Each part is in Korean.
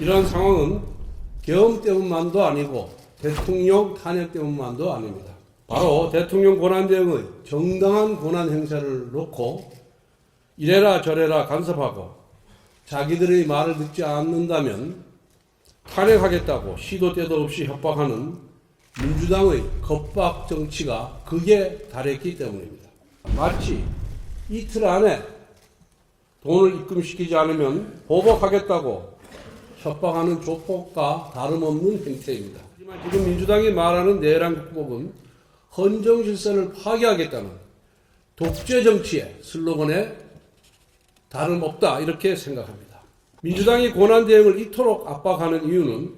이러한 상황은 계엄 때문만도 아니고 대통령 탄핵 때문만도 아닙니다. 바로 대통령 권한대행의 정당한 권한 행사를 놓고 이래라 저래라 간섭하고 자기들의 말을 듣지 않는다면 탄핵하겠다고 시도 때도 없이 협박하는 민주당의 겁박 정치가 극에 달했기 때문입니다. 마치 이틀 안에 돈을 입금시키지 않으면 보복하겠다고 협박하는 조폭과 다름없는 행태입니다. 하지만 지금 민주당이 말하는 내란 극복은 헌정 질서를 파괴하겠다는 독재 정치의 슬로건에 다름없다 이렇게 생각합니다. 민주당이 권한대행을 이토록 압박하는 이유는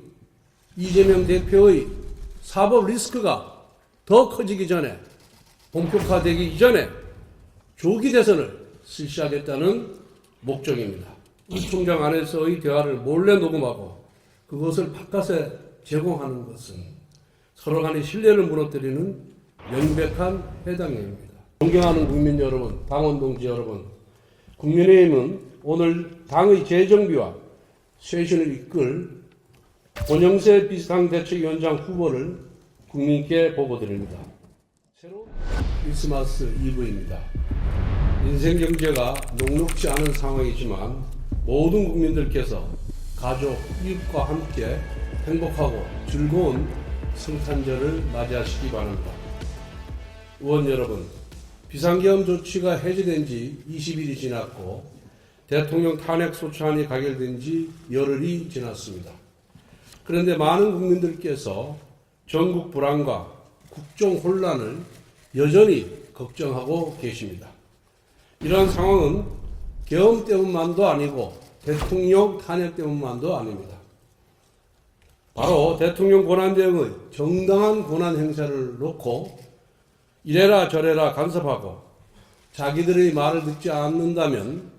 이재명 대표의 사법 리스크가 더 커지기 전에 본격화되기 이전에 조기 대선을 실시하겠다는 목적입니다. 이 총장 안에서의 대화를 몰래 녹음하고 그것을 바깥에 제공하는 것은 서로 간의 신뢰를 무너뜨리는 명백한 해당행위입니다. 존경하는 국민 여러분, 당원 동지 여러분, 국민의힘은 오늘 당의 재정비와 쇄신을 이끌 권영세 비상대책위원장 후보를 국민께 보고드립니다. 새로운 크리스마스 이브입니다. 인생 경제가 녹록지 않은 상황이지만 모든 국민들께서 가족, 이웃과 함께 행복하고 즐거운 성탄절을 맞이하시기 바랍니다. 의원 여러분, 비상계엄 조치가 해제된 지 20일이 지났고 대통령 탄핵 소추안이 가결된 지 열흘이 지났습니다. 그런데 많은 국민들께서 전국 불안과 국정 혼란을 여전히 걱정하고 계십니다. 이러한 상황은 계엄 때문만도 아니고 대통령 탄핵 때문만도 아닙니다. 바로 대통령 권한대행의 정당한 권한 행사를 놓고 이래라 저래라 간섭하고 자기들의 말을 듣지 않는다면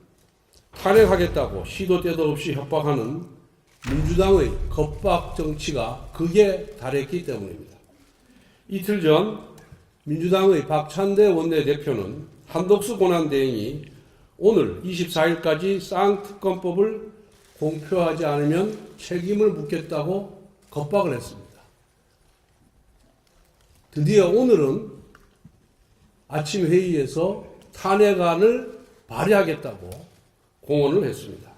탄핵하겠다고 시도 때도 없이 협박하는 민주당의 겁박 정치가 극에 달했기 때문입니다. 이틀 전 민주당의 박찬대 원내대표는 한덕수 권한대행이 오늘 24일까지 쌍특검법을 공표하지 않으면 책임을 묻겠다고 겁박을 했습니다. 드디어 오늘은 아침 회의에서 탄핵안을 발의하겠다고 공언을 했습니다.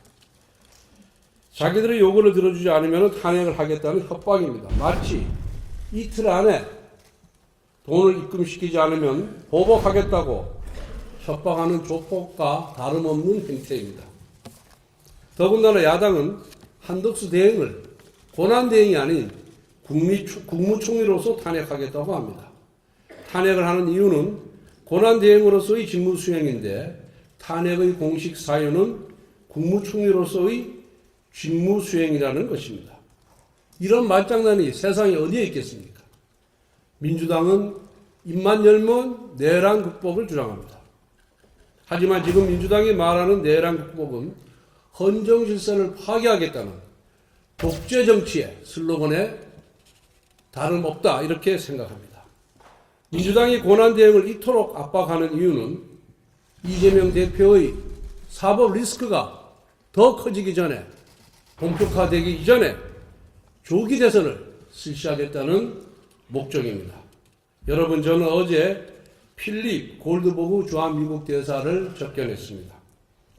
자기들의 요구를 들어주지 않으면 탄핵을 하겠다는 협박입니다. 마치 이틀 안에 돈을 입금시키지 않으면 보복하겠다고 협박하는 조폭과 다름없는 행태입니다. 더군다나 야당은 한덕수 대행을 권한대행이 아닌 국무총리로서 탄핵하겠다고 합니다. 탄핵을 하는 이유는 권한대행으로서의 직무수행인데 탄핵의 공식 사유는 국무총리로서의 직무수행이라는 것입니다. 이런 말장난이 세상에 어디에 있겠습니까? 민주당은 입만 열면 내란 극복을 주장합니다. 하지만 지금 민주당이 말하는 내란 극복은 헌정 질서를 파괴하겠다는 독재 정치의 슬로건에 다름없다 이렇게 생각합니다. 민주당이 권한대행을 이토록 압박하는 이유는 이재명 대표의 사법 리스크가 더 커지기 전에 본격화되기 이전에 조기 대선을 실시하겠다는 목적입니다. 여러분, 저는 어제 필립 골드버그 주한미국 대사를 접견했습니다.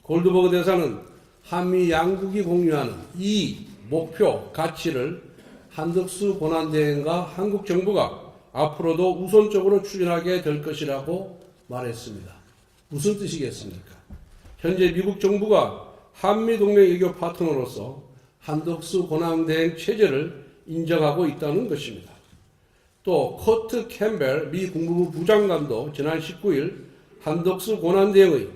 골드버그 대사는 한미 양국이 공유하는 이 목표, 가치를 한덕수 권한대행과 한국 정부가 앞으로도 우선적으로 추진하게 될 것이라고 말했습니다. 무슨 뜻이겠습니까? 현재 미국 정부가 한미동맹 외교 파트너로서 한덕수 권한대행 체제를 인정하고 있다는 것입니다. 또 커트 캠벨 미 국무부 부장관도 지난 19일 한덕수 권한대행의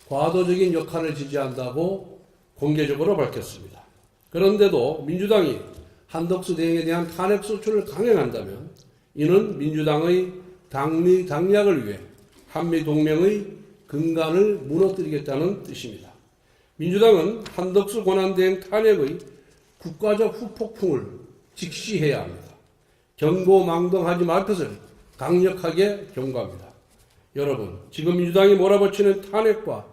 과도적인 역할을 지지한다고 공개적으로 밝혔습니다. 그런데도 민주당이 한덕수 대행에 대한 탄핵 소추를 강행한다면 이는 민주당의 당리 당략을 위해 한미동맹의 근간을 무너뜨리겠다는 뜻입니다. 민주당은 한덕수 권한대행 탄핵의 국가적 후폭풍을 직시해야 합니다. 경고망동하지 말 것을 강력하게 경고합니다. 여러분, 지금 민주당이 몰아붙이는 탄핵과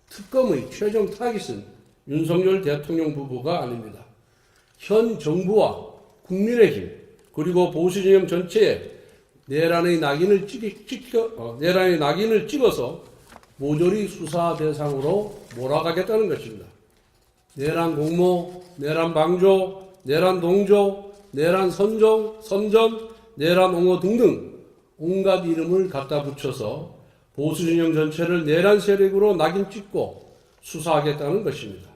특검의 최종 타깃은 윤석열 대통령 부부가 아닙니다. 현 정부와 국민의힘 그리고 보수진영 전체에 내란의 낙인을 찍어서 모조리 수사 대상으로 몰아가겠다는 것입니다. 내란 공모, 내란 방조, 내란 동조, 내란 선전, 내란 옹호 등등 온갖 이름을 갖다 붙여서 보수진영 전체를 내란 세력으로 낙인 찍고 수사하겠다는 것입니다.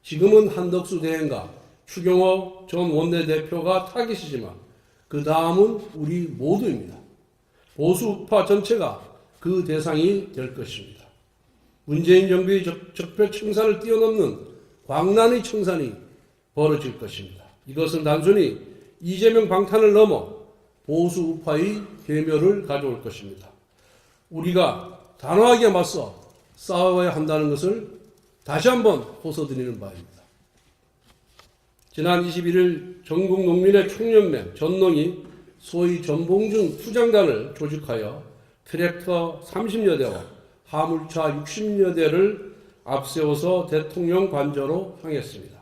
지금은 한덕수 대행과 추경호 전 원내대표가 타깃이지만 그 다음은 우리 모두입니다. 보수파 전체가 그 대상이 될 것입니다. 문재인 정부의 적폐 청산을 뛰어넘는 광란의 청산이 벌어질 것입니다. 이것은 단순히 이재명 방탄을 넘어 보수우파의 괴멸을 가져올 것입니다. 우리가 단호하게 맞서 싸워야 한다는 것을 다시 한번 호소드리는 바입니다. 지난 21일 전국농민의 총연맹 전농이 소위 전봉준 투쟁단을 조직하여 트랙터 30여 대와 화물차 60여 대를 앞세워서 대통령 관저로 향했습니다.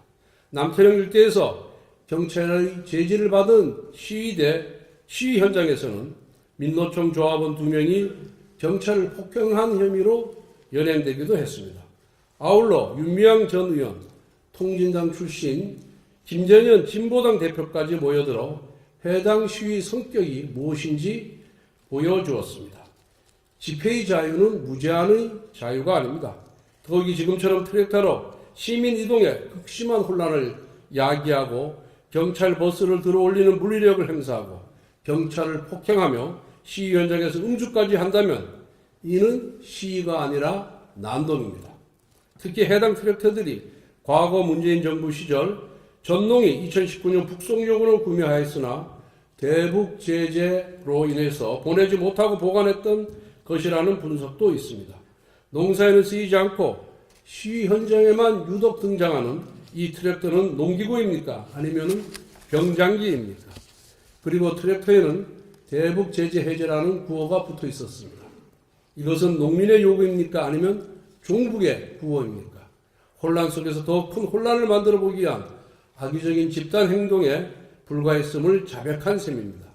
남태령 일대에서 경찰의 제지를 받은 시위 현장에서는 민노총 조합원 2명이 경찰을 폭행한 혐의로 연행되기도 했습니다. 아울러 윤미향 전 의원, 통진당 출신 김재년 진보당 대표까지 모여들어 해당 시위 성격이 무엇인지 보여주었습니다. 집회의 자유는 무제한의 자유가 아닙니다. 더욱이 지금처럼 트랙터로 시민 이동에 극심한 혼란을 야기하고 경찰 버스를 들어올리는 물리력을 행사하고 경찰을 폭행하며 시위 현장에서 음주까지 한다면 이는 시위가 아니라 난동입니다. 특히 해당 트랙터들이 과거 문재인 정부 시절 전농이 2019년 북송용으로 구매하였으나 대북 제재로 인해서 보내지 못하고 보관했던 것이라는 분석도 있습니다. 농사에는 쓰이지 않고 시위 현장에만 유독 등장하는 이 트랙터는 농기구입니까? 아니면 병장기입니까? 그리고 트랙터에는 대북 제재 해제라는 구호가 붙어 있었습니다. 이것은 농민의 요구입니까? 아니면 종북의 구호입니까? 혼란 속에서 더 큰 혼란을 만들어 보기 위한 악의적인 집단 행동에 불과했음을 자백한 셈입니다.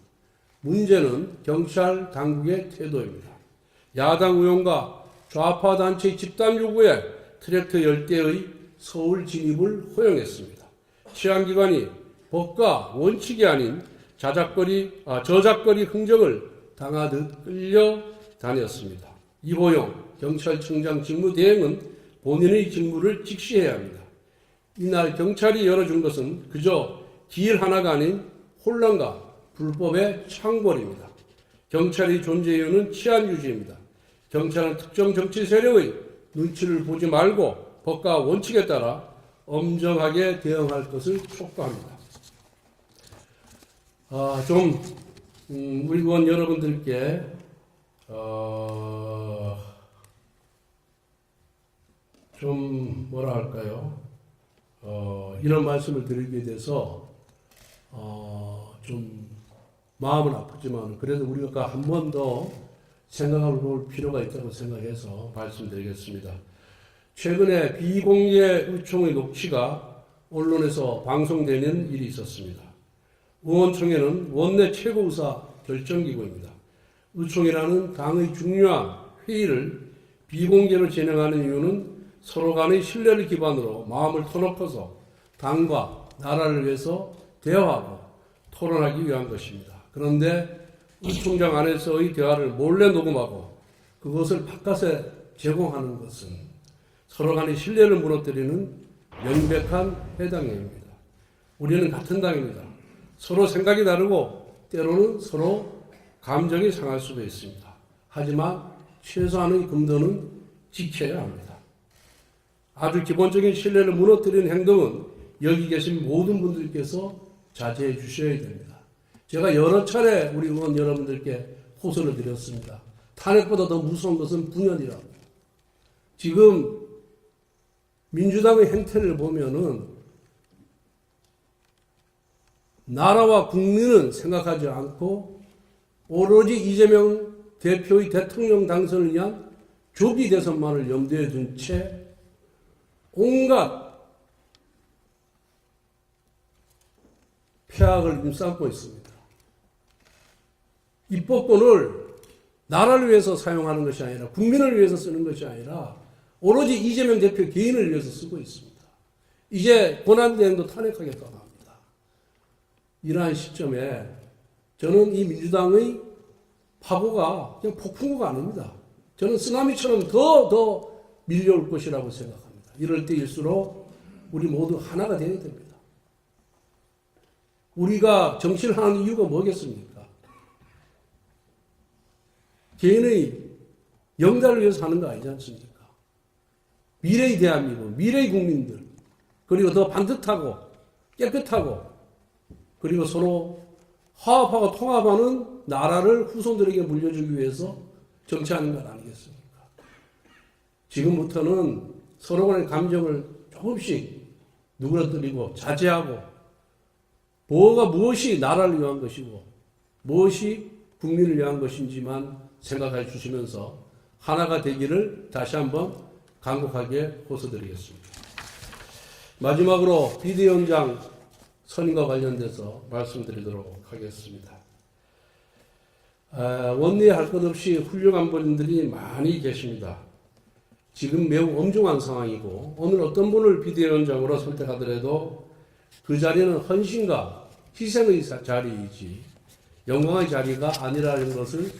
문제는 경찰 당국의 태도입니다. 야당 의원과 좌파 단체의 집단 요구에 트랙터 10대의 서울 진입을 허용했습니다. 치안기관이 법과 원칙이 아닌 저작거리 흥정을 당하듯 끌려다녔습니다. 이호영 경찰청장 직무대행은 본인의 직무를 직시해야 합니다. 이날 경찰이 열어준 것은 그저 길 하나가 아닌 혼란과 불법의 창궐입니다. 경찰의 존재 이유는 치안 유지입니다. 경찰은 특정 정치 세력의 눈치를 보지 말고 법과 원칙에 따라 엄정하게 대응할 것을 촉구합니다. 우리 의원 여러분들께 이런 말씀을 드리게 돼서 좀 마음은 아프지만 그래도 우리가 한 번 더 생각해 볼 필요가 있다고 생각해서 말씀드리겠습니다. 최근에 비공개 의총의 녹취가 언론에서 방송되는 일이 있었습니다. 의원총회는 원내 최고의사 결정기구입니다. 의총이라는 당의 중요한 회의를 비공개로 진행하는 이유는 서로 간의 신뢰를 기반으로 마음을 터놓고서 당과 나라를 위해서 대화하고 토론하기 위한 것입니다. 그런데 의총장 안에서의 대화를 몰래 녹음하고 그것을 바깥에 제공하는 것은 서로 간의 신뢰를 무너뜨리는 명백한 해당 행위입니다. 우리는 같은 당입니다. 서로 생각이 다르고 때로는 서로 감정이 상할 수도 있습니다. 하지만 최소한의 금도는 지켜야 합니다. 아주 기본적인 신뢰를 무너뜨리는 행동은 여기 계신 모든 분들께서 자제해 주셔야 됩니다. 제가 여러 차례 우리 의원 여러분들께 호소를 드렸습니다. 탄핵보다 더 무서운 것은 분열이라고. 지금 민주당의 행태를 보면은 나라와 국민은 생각하지 않고 오로지 이재명 대표의 대통령 당선을 위한 조기 대선만을 염두에 둔 채 온갖 최악을 임삼고 있습니다. 입법권을 나라를 위해서 사용하는 것이 아니라 국민을 위해서 쓰는 것이 아니라 오로지 이재명 대표 개인을 위해서 쓰고 있습니다. 이제 권한대행도 탄핵하겠다고 합니다. 이러한 시점에 저는 이 민주당의 파고가 그냥 폭풍우가 아닙니다. 저는 쓰나미처럼 더 밀려올 것이라고 생각합니다. 이럴 때일수록 우리 모두 하나가 되어야 됩니다. 우리가 정치를 하는 이유가 뭐겠습니까? 개인의 영달을 위해서 하는 거 아니지 않습니까? 미래의 대한민국, 미래의 국민들, 그리고 더 반듯하고 깨끗하고 그리고 서로 화합하고 통합하는 나라를 후손들에게 물려주기 위해서 정치하는 것 아니겠습니까? 지금부터는 서로 간의 감정을 조금씩 누그러뜨리고 자제하고 무엇이 나라를 위한 것이고 무엇이 국민을 위한 것인지만 생각해 주시면서 하나가 되기를 다시 한번 간곡하게 호소드리겠습니다. 마지막으로 비대위원장 선임과 관련돼서 말씀드리도록 하겠습니다. 원내에 할 것 없이 훌륭한 분들이 많이 계십니다. 지금 매우 엄중한 상황이고 오늘 어떤 분을 비대위원장으로 선택하더라도 그 자리는 헌신과 희생의 자리이지 영광의 자리가 아니라는 것을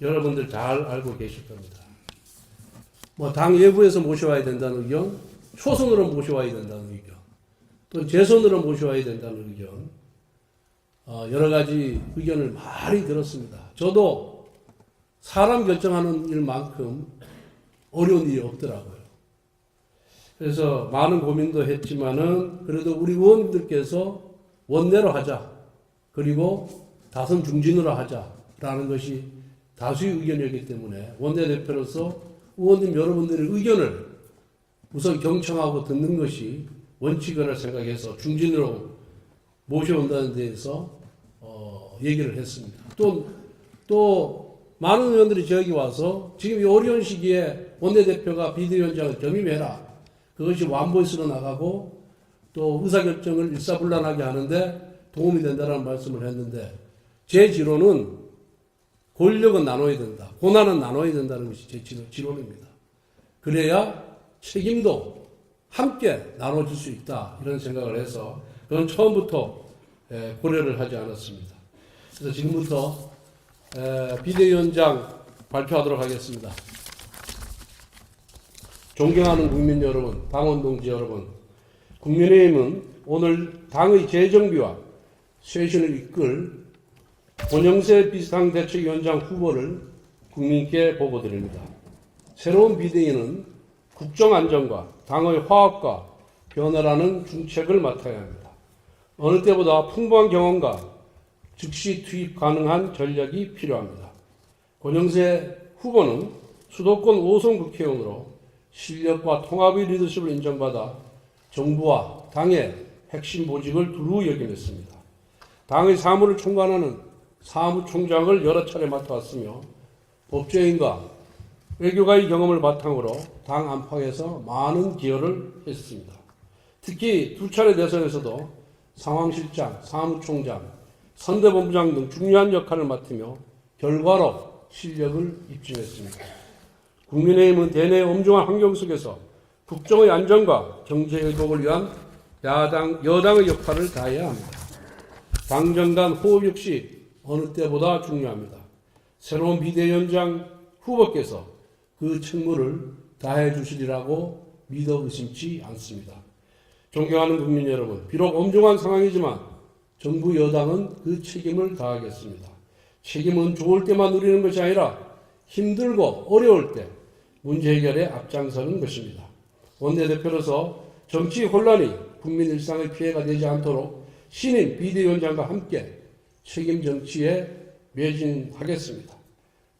여러분들 잘 알고 계실 겁니다. 당 외부에서 모셔와야 된다는 의견, 초선으로 모셔와야 된다는 의견, 또 재선으로 모셔와야 된다는 의견, 여러 가지 의견을 많이 들었습니다. 저도 사람 결정하는 일만큼 어려운 일이 없더라고요. 그래서 많은 고민도 했지만은 그래도 우리 의원님들께서 원내로 하자, 그리고 다선 중진으로 하자라는 것이 다수의 의견이었기 때문에 원내대표로서 의원님 여러분들의 의견을 우선 경청하고 듣는 것이 원칙이라 생각해서 중진으로 모셔온다는 데에서 얘기를 했습니다. 또 많은 의원들이 저기 와서 지금 이 어려운 시기에 원내대표가 비대위원장을 겸임해라. 그것이 완보수로 나가고 또 의사결정을 일사불란하게 하는데 도움이 된다는 말씀을 했는데 제 지론은 권력은 나눠야 된다. 고난은 나눠야 된다는 것이 제 지론입니다. 그래야 책임도 함께 나눠줄 수 있다. 이런 생각을 해서 그건 처음부터 고려를 하지 않았습니다. 그래서 지금부터 비대위원장 발표하도록 하겠습니다. 존경하는 국민 여러분, 당원 동지 여러분, 국민의힘은 오늘 당의 재정비와 쇄신을 이끌 권영세 비상대책위원장 후보를 국민께 보고드립니다. 새로운 비대위는 국정안전과 당의 화합과 변화라는 중책을 맡아야 합니다. 어느 때보다 풍부한 경험과 즉시 투입 가능한 전략이 필요합니다. 권영세 후보는 수도권 5선 국회의원으로 실력과 통합의 리더십을 인정받아 정부와 당의 핵심 보직을 두루 역임했습니다. 당의 사무를 총괄하는 사무총장을 여러 차례 맡아왔으며 법조인과 외교가의 경험을 바탕으로 당 안팎에서 많은 기여를 했습니다. 특히 두 차례 대선에서도 상황실장, 사무총장, 선대본부장 등 중요한 역할을 맡으며 결과로 실력을 입증했습니다. 국민의힘은 대내 엄중한 환경 속에서 국정의 안전과 경제 회복을 위한 여당의 역할을 다해야 합니다. 당정 간 호흡 역시 어느 때보다 중요합니다. 새로운 비대위원장 후보께서 그 책무를 다해 주시리라고 믿어 의심치 않습니다. 존경하는 국민 여러분, 비록 엄중한 상황이지만 정부 여당은 그 책임을 다하겠습니다. 책임은 좋을 때만 누리는 것이 아니라 힘들고 어려울 때 문제 해결에 앞장서는 것입니다. 원내대표로서 정치 혼란이 국민 일상의 피해가 되지 않도록 신임 비대위원장과 함께 책임 정치에 매진하겠습니다.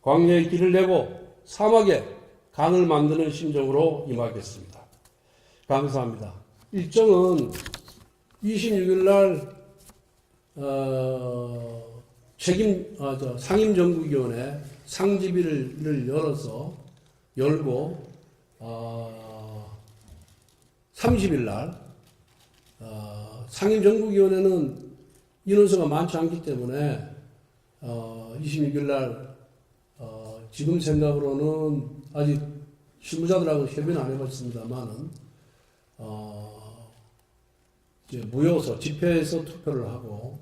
광야의 길을 내고 사막에 강을 만드는 심정으로 임하겠습니다. 감사합니다. 일정은 26일 날 상임정국위원회 상집위를 열고 30일 날 상임정국위원회는 인원수가 많지 않기 때문에 26일 날 지금 생각으로는 아직 실무자들하고 협의는 안 해봤습니다만은 이제 무효소 집회에서 투표를 하고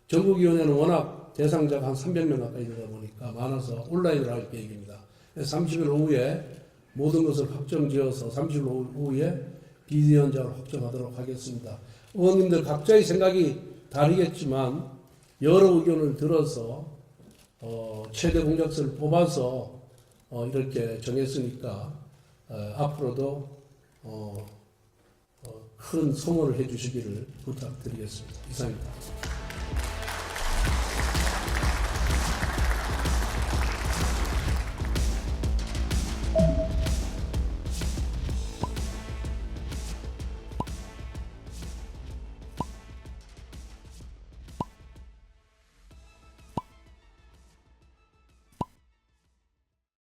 전국위원회는 워낙 대상자가 한 300명 가까이 되다 보니까 많아서 온라인으로 할 계획입니다. 30일 오후에 모든 것을 확정지어서 30일 오후에 비대위원장을 확정하도록 하겠습니다. 의원님들 각자의 생각이 다르겠지만 여러 의견을 들어서 최대 공작수를 뽑아서 이렇게 정했으니까 앞으로도 큰 소모를 해주시기를 부탁드리겠습니다. 이상입니다.